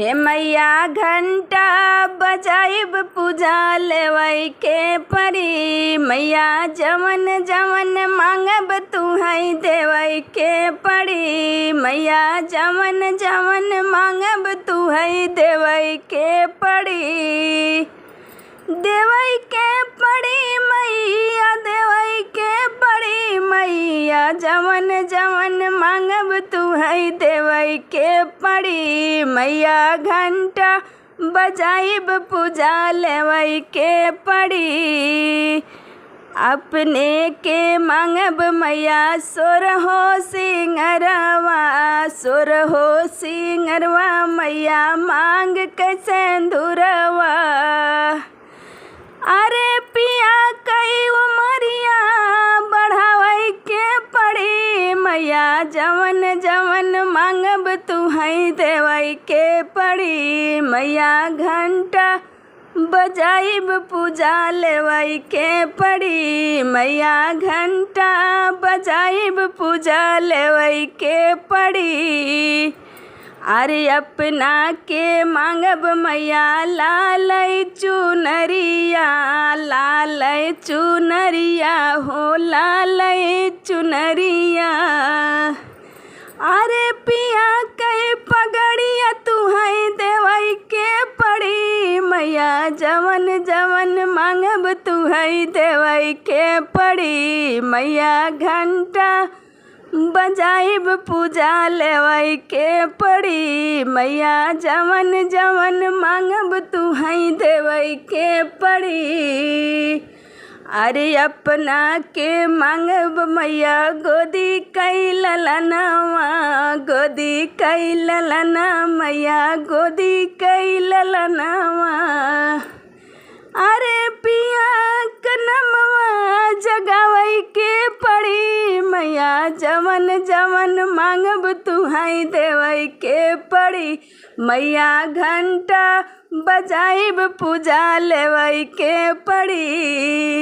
हे मैया घंटा बजाइब पूजा लेवई के परी। मैया जवन जवन मांगब तुहई देवई के पड़ी। मैया जवन जवन मांगब तुहई देवई के पड़ी। देवई के पड़ी मैया देवई के पड़ी। मैया जवन जवन मांगब तुहई देवई के पड़ी। मैया घंटा बजाइब पूजा लेवई के पड़ी। अपने के मांगब मैया सोरहो सिंगरवा। सोरहो सिंगरवा मैया मांग के सिंदूरवा। अरे पिया कई उमरिया बढ़ावई के पड़ी। मैया जवन जवन मांगब तुहई देवई के पड़ी। मैया घंटा बजाइब पूजा लेवई के पड़ी। मैया घंटा बजाइब पूजा लेवई के पड़ी। अरे अपना के मांगब मैया लालई चुनरिया। लालई चुनरिया हो लालई चुनरिया। अरे पिया कई पगड़िया तुहई देवई के पड़ी। मैया जवन जवन मांगब तुहई देवई के पड़ी। मैया घंटा बजाइब पूजा लेवई के पड़ी। मैया जवन जवन मांगब तुहई देवई के पड़ी। अरे अपना के मांगब मैया गोदी कई ललनवा। गोदी कई ललना मैया गोदी कई ललनवा। अरे पिया कनमवा जगावई के पड़ी। मैया जवन जवन मांगब तुहई देवई के पड़ी। मैया घंटा बजाइब पूजा लेवई के पड़ी।